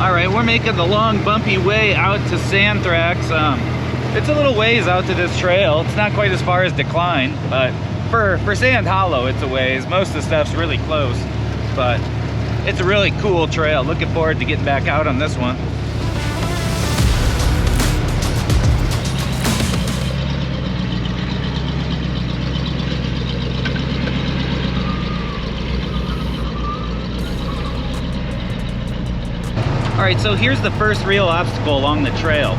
All right, we're making the long bumpy way out to Sandthrax. It's a little ways out to this trail. It's not quite as far as Declined, but for Sandhollow it's a ways. Most of the stuff's really close, but it's a really cool trail. Looking forward to getting back out on this one. All right, so here's the first real obstacle along the trail.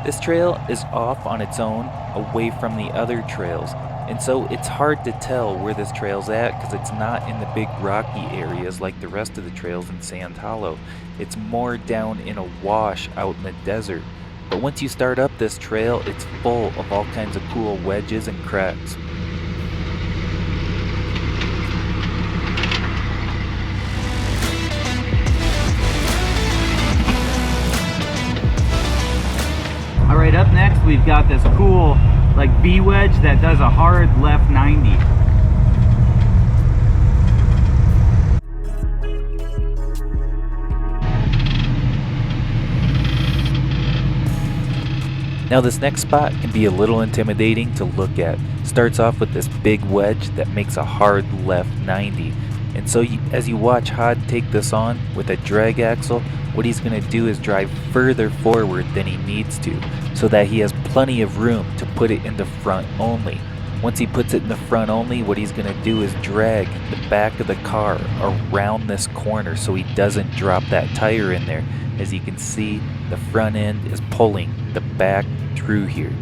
This trail is off on its own, away from the other trails, and so it's hard to tell where this trail's at because it's not in the big rocky areas like the rest of the trails in Sandhollow. It's more down in a wash out in the desert. But once you start up this trail, it's full of all kinds of cool wedges and cracks. All right, up next we've got this cool like V wedge that does a hard left 90. Now this next spot can be a little intimidating to look at. Starts off with this big wedge that makes a hard left 90. And so as you watch Hod take this on with a drag axle, what he's going to do is drive further forward than he needs to, so that he has plenty of room to put it in the front only. Once he puts it in the front only, what he's going to do is drag the back of the car around this corner so he doesn't drop that tire in there. As you can see, the front end is pulling the back through here.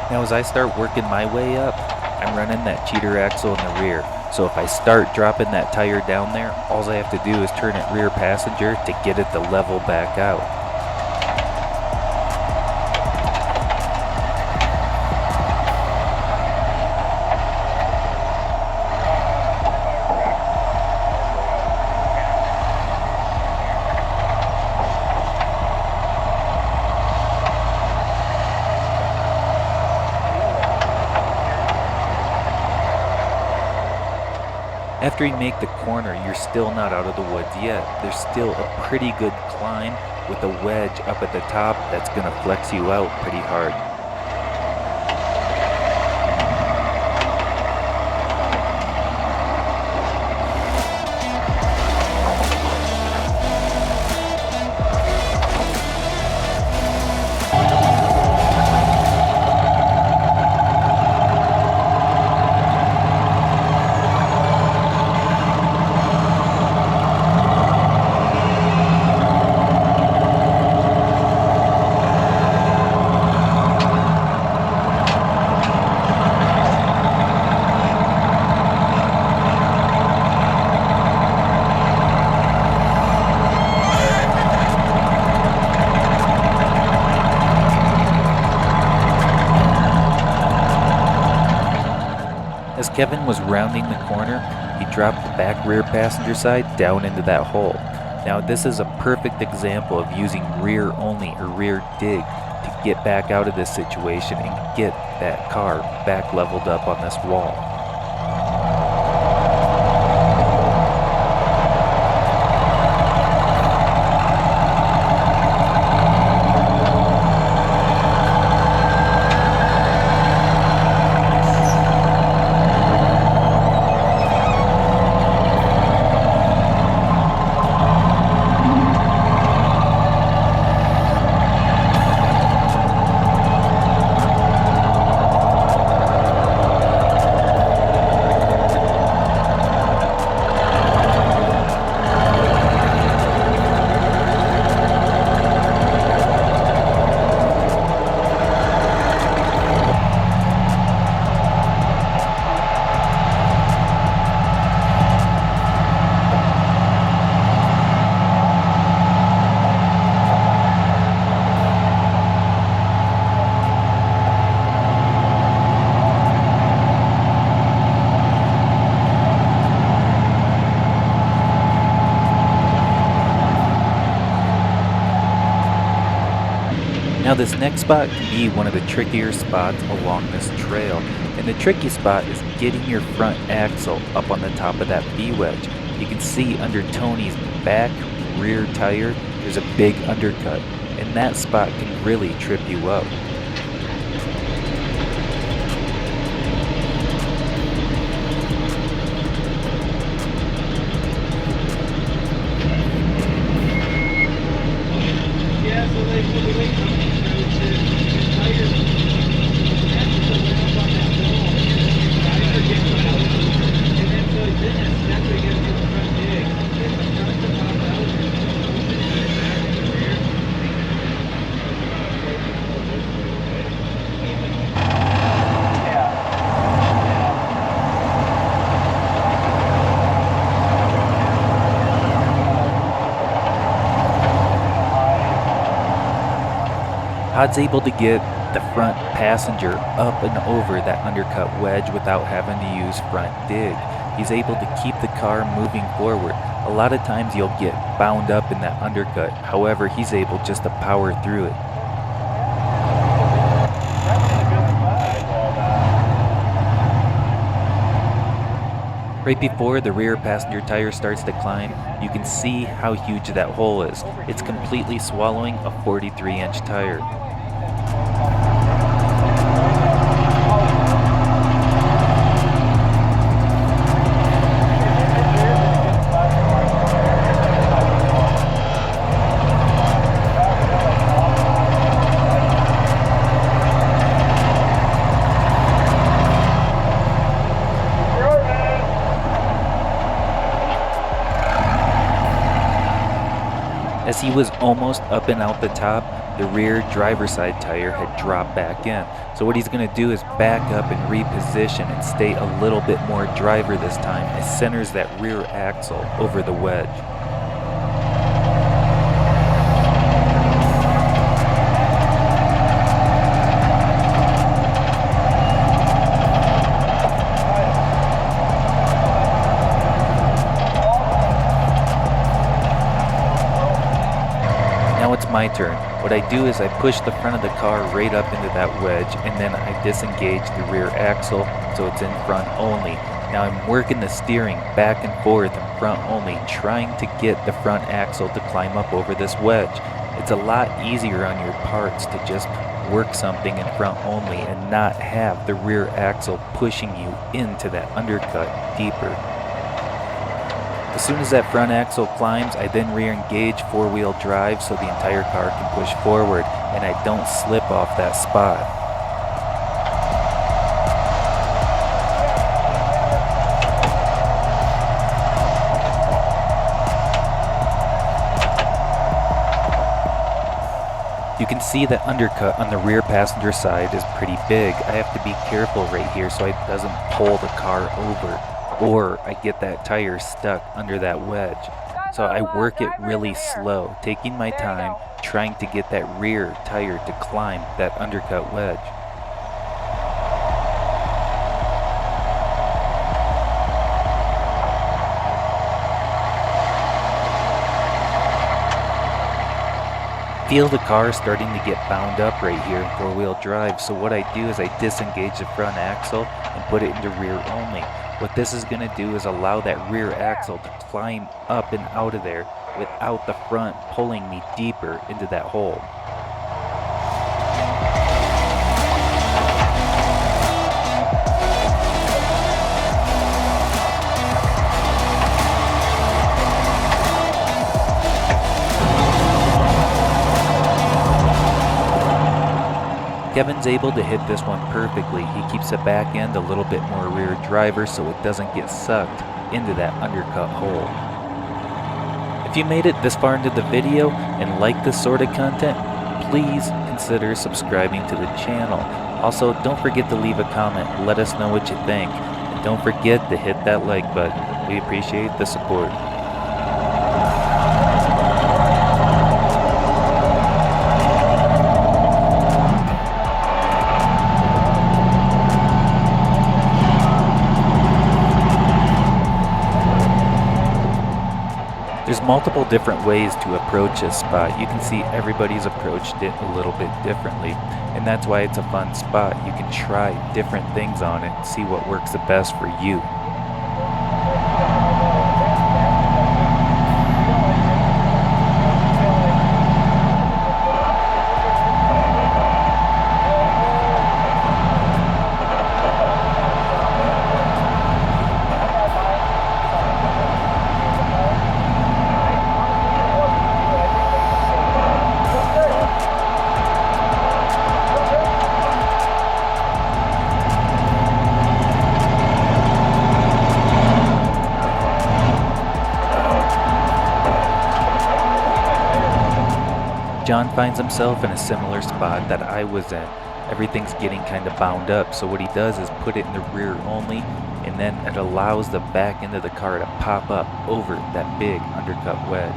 Now as I start working my way up, I'm running that cheater axle in the rear. So if I start dropping that tire down there, all I have to do is turn it rear passenger to get it to level back out. After you make the corner, you're still not out of the woods yet. There's still a pretty good climb with a wedge up at the top that's going to flex you out pretty hard. As Kevin was rounding the corner, he dropped the back rear passenger side down into that hole. Now this is a perfect example of using rear only or rear dig to get back out of this situation and get that car back leveled up on this wall. Now this next spot can be one of the trickier spots along this trail, and the tricky spot is getting your front axle up on the top of that V-wedge. You can see under Tony's back rear tire there's a big undercut, and that spot can really trip you up. Hod's able to get the front passenger up and over that undercut wedge without having to use front dig. He's able to keep the car moving forward. A lot of times you'll get bound up in that undercut, however he's able just to power through it. Right before the rear passenger tire starts to climb, you can see how huge that hole is. It's completely swallowing a 43-inch tire. As he was almost up and out the top, the rear driver's side tire had dropped back in. So what he's going to do is back up and reposition and stay a little bit more driver this time. It centers that rear axle over the wedge. Now it's my turn. What I do is I push the front of the car right up into that wedge, and then I disengage the rear axle so it's in front only. Now I'm working the steering back and forth and front only, trying to get the front axle to climb up over this wedge. It's a lot easier on your parts to just work something in front only and not have the rear axle pushing you into that undercut deeper. As soon as that front axle climbs, I then re-engage four-wheel drive so the entire car can push forward and I don't slip off that spot. You can see the undercut on the rear passenger side is pretty big. I have to be careful right here so it doesn't pull the car over, or I get that tire stuck under that wedge. So I work it really slow, taking my time, trying to get that rear tire to climb that undercut wedge. Feel the car starting to get bound up right here in four-wheel drive, so what I do is I disengage the front axle and put it into rear only. What this is going to do is allow that rear axle to climb up and out of there without the front pulling me deeper into that hole. Kevin's able to hit this one perfectly. He keeps the back end a little bit more rear driver so it doesn't get sucked into that undercut hole. If you made it this far into the video and like this sort of content, please consider subscribing to the channel. Also, don't forget to leave a comment. Let us know what you think. And don't forget to hit that like button. We appreciate the support. There's multiple different ways to approach a spot. You can see everybody's approached it a little bit differently, and that's why it's a fun spot. You can try different things on it and see what works the best for you. John finds himself in a similar spot that I was in. Everything's getting kind of bound up, so what he does is put it in the rear only, and then it allows the back end of the car to pop up over that big undercut wedge.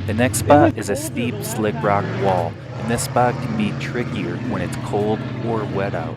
The next spot is a steep, slick rock wall, and this spot can be trickier when it's cold or wet out.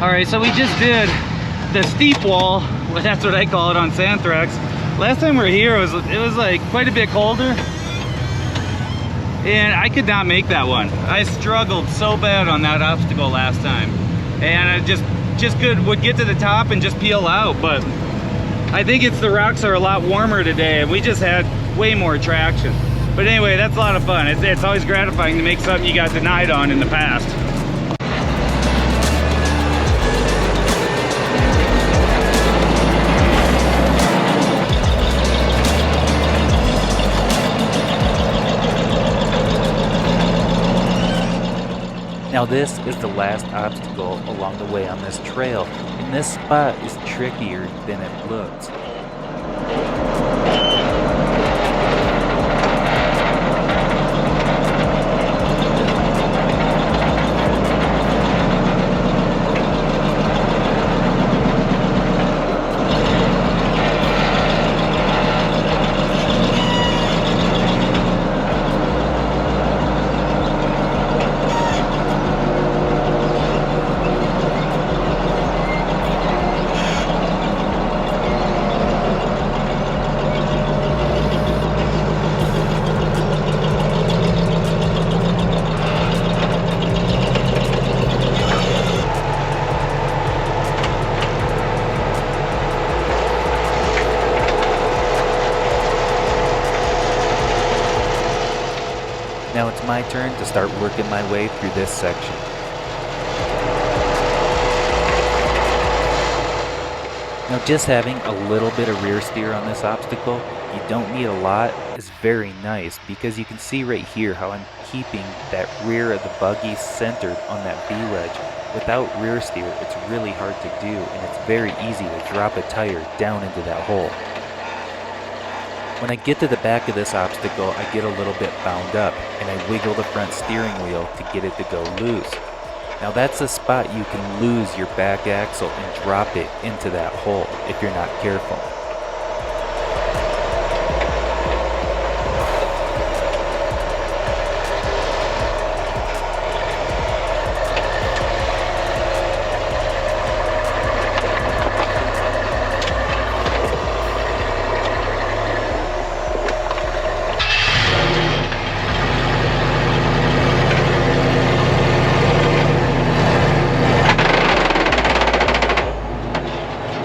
Alright, so we just did the steep wall, well, that's what I call it on Sandthrax. Last time we were here, it was like quite a bit colder, and I could not make that one. I struggled so bad on that obstacle last time, and I would get to the top and just peel out. But I think it's the rocks are a lot warmer today, and we just had way more traction. But anyway, that's a lot of fun. It's always gratifying to make something you got denied on in the past. Now this is the last obstacle along the way on this trail, and this spot is trickier than it looks. Now it's my turn to start working my way through this section. Now just having a little bit of rear steer on this obstacle, you don't need a lot, is very nice because you can see right here how I'm keeping that rear of the buggy centered on that V-wedge. Without rear steer, it's really hard to do, and it's very easy to drop a tire down into that hole. When I get to the back of this obstacle, I get a little bit bound up, and I wiggle the front steering wheel to get it to go loose. Now that's a spot you can lose your back axle and drop it into that hole if you're not careful.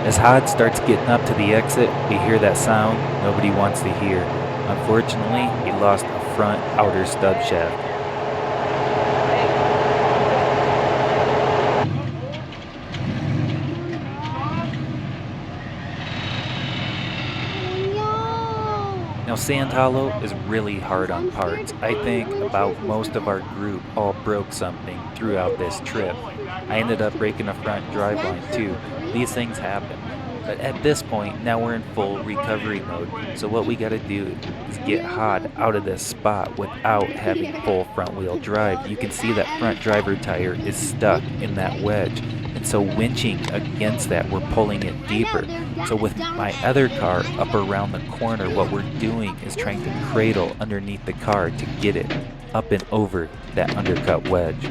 As Hod starts getting up to the exit, we hear that sound nobody wants to hear. Unfortunately, he lost a front outer stub shaft. Now Sandhollow is really hard on parts. I think about most of our group all broke something throughout this trip. I ended up breaking a front driveline too. These things happen. But at this point, now we're in full recovery mode. So what we gotta do is get Hod out of this spot without having full front wheel drive. You can see that front driver tire is stuck in that wedge. And so winching against that, we're pulling it deeper. So with my other car up around the corner, what we're doing is trying to cradle underneath the car to get it up and over that undercut wedge.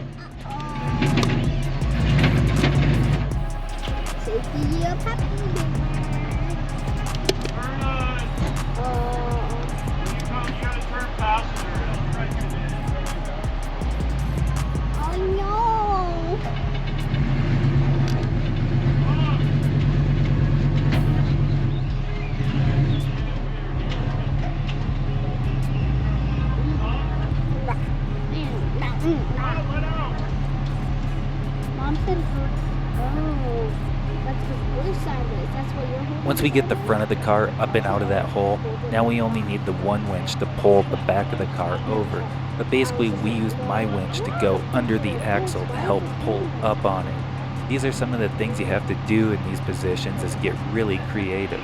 Once we get the front of the car up and out of that hole, now we only need the one winch to pull the back of the car over. But basically we used my winch to go under the axle to help pull up on it. These are some of the things you have to do in these positions, is get really creative.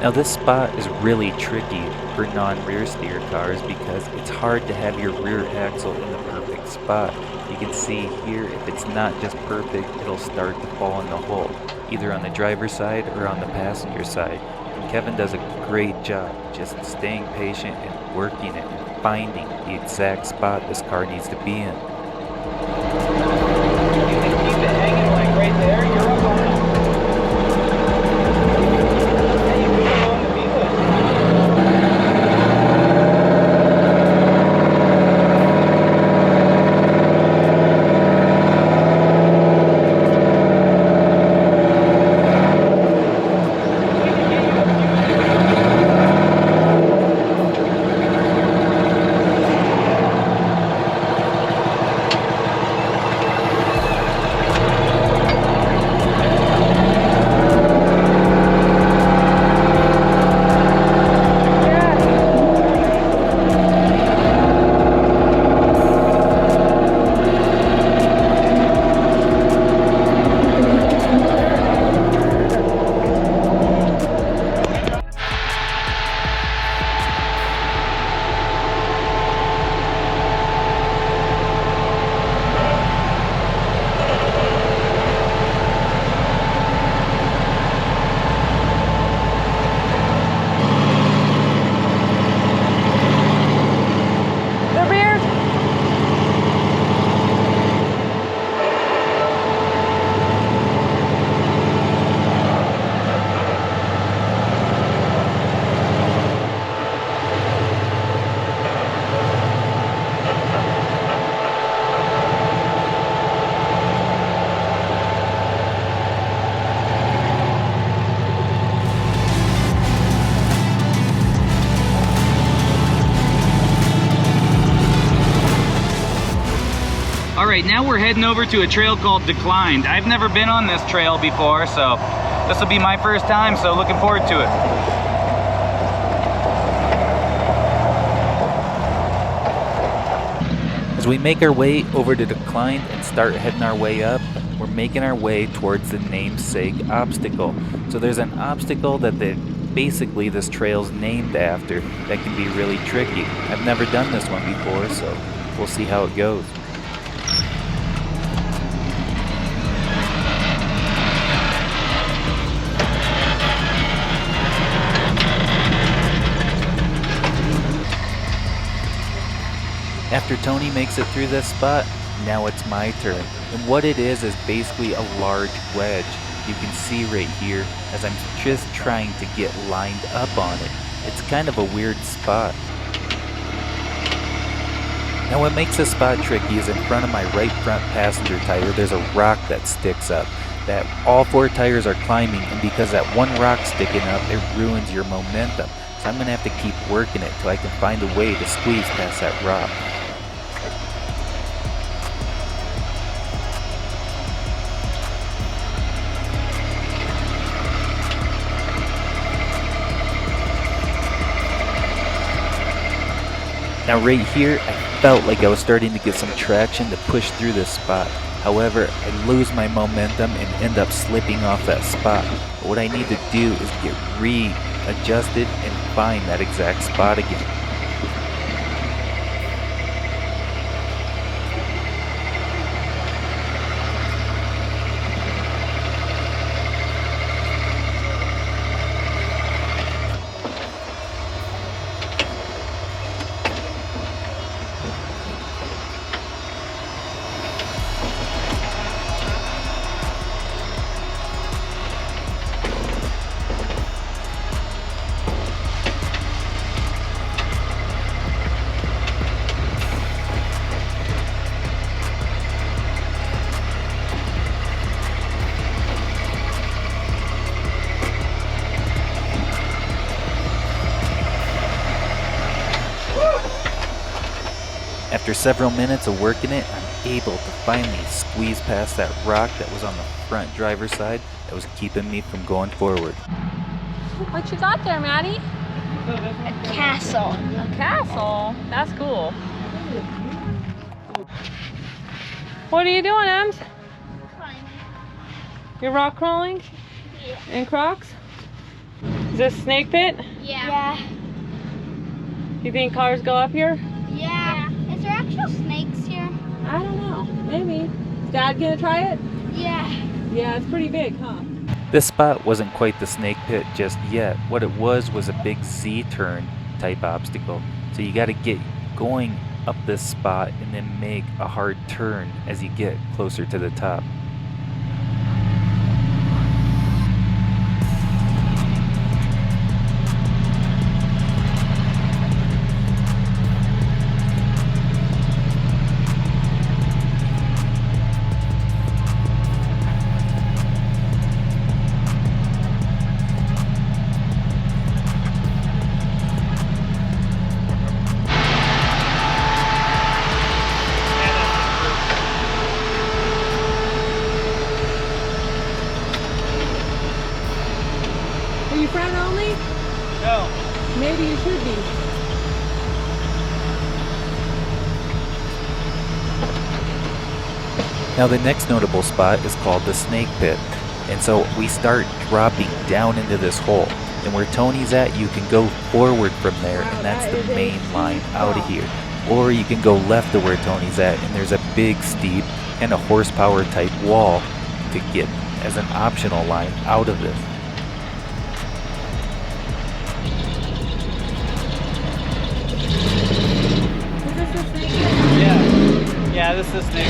Now this spot is really tricky for non-rear steer cars because it's hard to have your rear axle in the perfect spot. You can see here, if it's not just perfect, it'll start to fall in the hole, either on the driver's side or on the passenger side. And Kevin does a great job just staying patient and working it and finding the exact spot this car needs to be in. You can keep it hanging like right there. You're up on it. All right, now we're heading over to a trail called Declined. I've never been on this trail before, so this will be my first time, so looking forward to it. As we make our way over to Declined and start heading our way up, we're making our way towards the namesake obstacle. So there's an obstacle that basically this trail's named after that can be really tricky. I've never done this one before, so we'll see how it goes. After Tony makes it through this spot, now it's my turn. And what it is basically a large wedge. You can see right here as I'm just trying to get lined up on it. It's kind of a weird spot. Now what makes this spot tricky is in front of my right front passenger tire there's a rock that sticks up. That all 4 tires are climbing, and because that one rock's sticking up, it ruins your momentum. So I'm going to have to keep working it till I can find a way to squeeze past that rock. Now right here, I felt like I was starting to get some traction to push through this spot. However, I lose my momentum and end up slipping off that spot. But what I need to do is get readjusted and find that exact spot again. After several minutes of working it, I'm able to finally squeeze past that rock that was on the front driver's side that was keeping me from going forward. What you got there, Maddie? A castle. A castle? That's cool. What are you doing, Ems? Climbing. You're rock crawling? Yeah. In Crocs? Is this snake pit? Yeah. You think cars go up here? Yeah. Is there actual snakes here? I don't know. Maybe. Is Dad gonna try it? Yeah. Yeah, it's pretty big, huh? This spot wasn't quite the snake pit just yet. What it was a big Z-turn type obstacle. So you got to get going up this spot and then make a hard turn as you get closer to the top. Are you front only? No. Maybe you should be. Now the next notable spot is called the snake pit. And so we start dropping down into this hole. And where Tony's at, you can go forward from there, and that's the main line out of here. Or you can go left to where Tony's at, and there's a big, steep, kind of horsepower type wall to get as an optional line out of this. Is this a snake? Yeah, this is snake.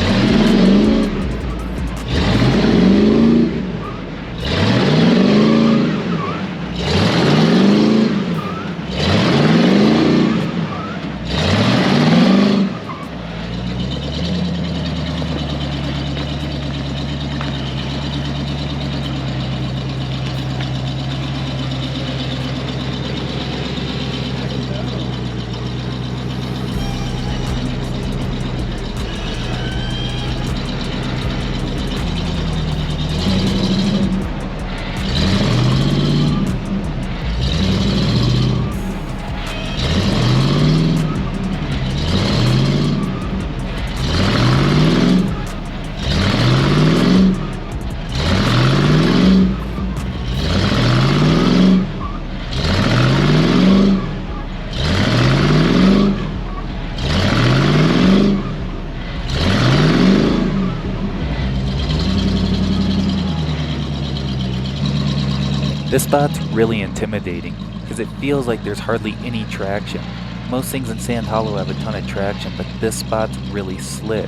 This spot's really intimidating because it feels like there's hardly any traction. Most things in Sandhollow have a ton of traction, but this spot's really slick.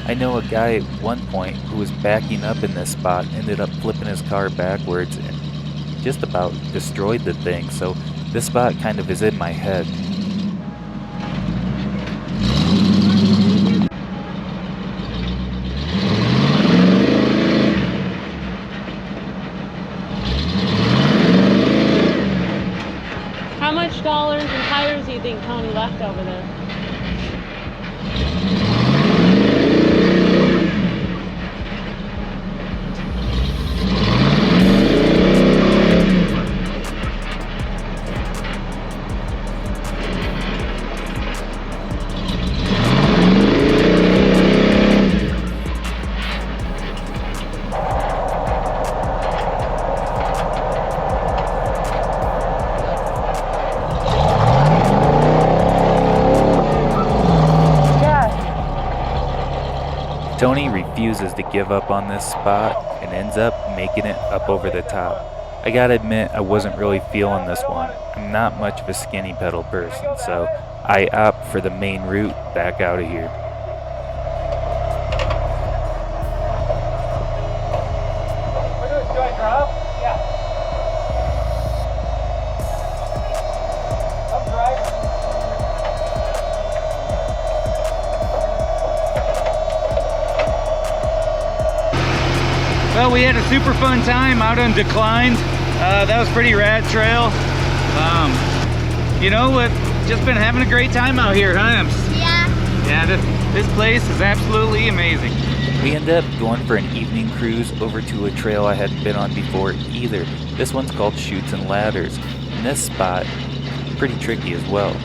I know a guy at one point who was backing up in this spot ended up flipping his car backwards and just about destroyed the thing, so this spot kind of is in my head. How much dollars and tires do you think Tony left over there? Tony refuses to give up on this spot and ends up making it up over the top. I gotta admit, I wasn't really feeling this one. I'm not much of a skinny pedal person, so I opt for the main route back out of here. Well, we had a super fun time out on Declined. That was pretty rad trail. You know what? Just been having a great time out here, huh, Imps? Yeah. Yeah, this place is absolutely amazing. We end up going for an evening cruise over to a trail I hadn't been on before either. This one's called Chutes and Ladders, and this spot, pretty tricky as well.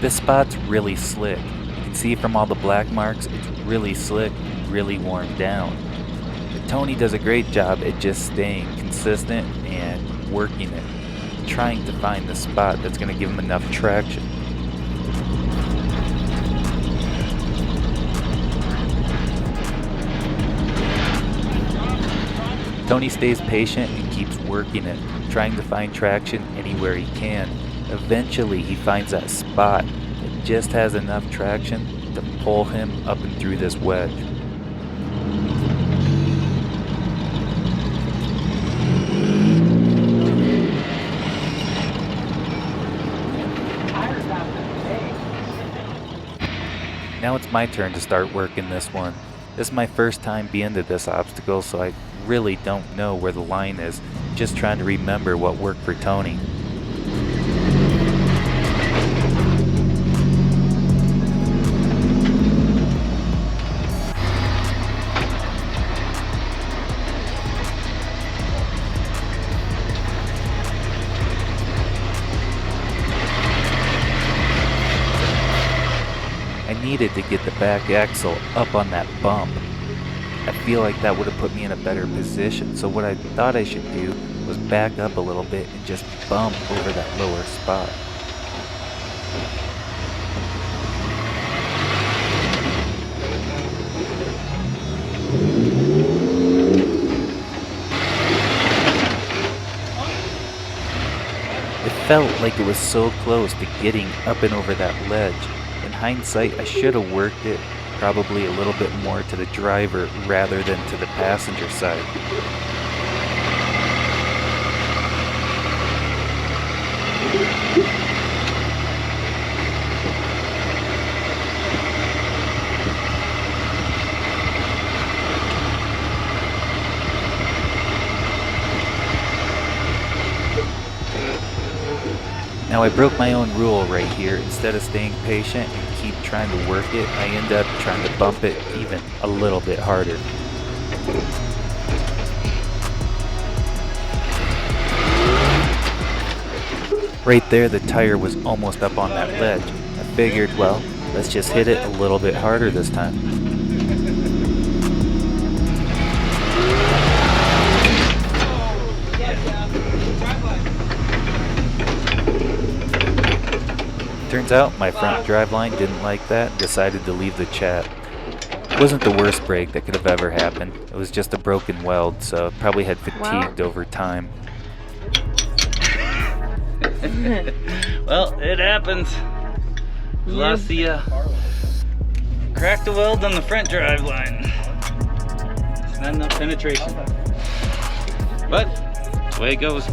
This spot's really slick. You can see from all the black marks, it's really slick, really worn down. But Tony does a great job at just staying consistent and working it, trying to find the spot that's going to give him enough traction. Tony stays patient and keeps working it, trying to find traction anywhere he can. Eventually he finds that spot that just has enough traction to pull him up and through this wedge. Now it's my turn to start working this one. This is my first time being to this obstacle, so I really don't know where the line is. Just trying to remember what worked for Tony. I needed to get the back axle up on that bump. I feel like that would have put me in a better position, so what I thought I should do was back up a little bit and just bump over that lower spot. It felt like it was so close to getting up and over that ledge. In hindsight, I should have worked it probably a little bit more to the driver rather than to the passenger side. Now I broke my own rule right here. Instead of staying patient and keep trying to work it, I end up trying to bump it even a little bit harder. Right there, the tire was almost up on that ledge. I figured, well, let's just hit it a little bit harder this time. Turns out my front driveline didn't like that and decided to leave the chat. It wasn't the worst break that could have ever happened. It was just a broken weld, so probably had fatigued over time. Well, it happens. Lost the cracked the weld on the front driveline. It's not enough penetration. But that's the way it goes.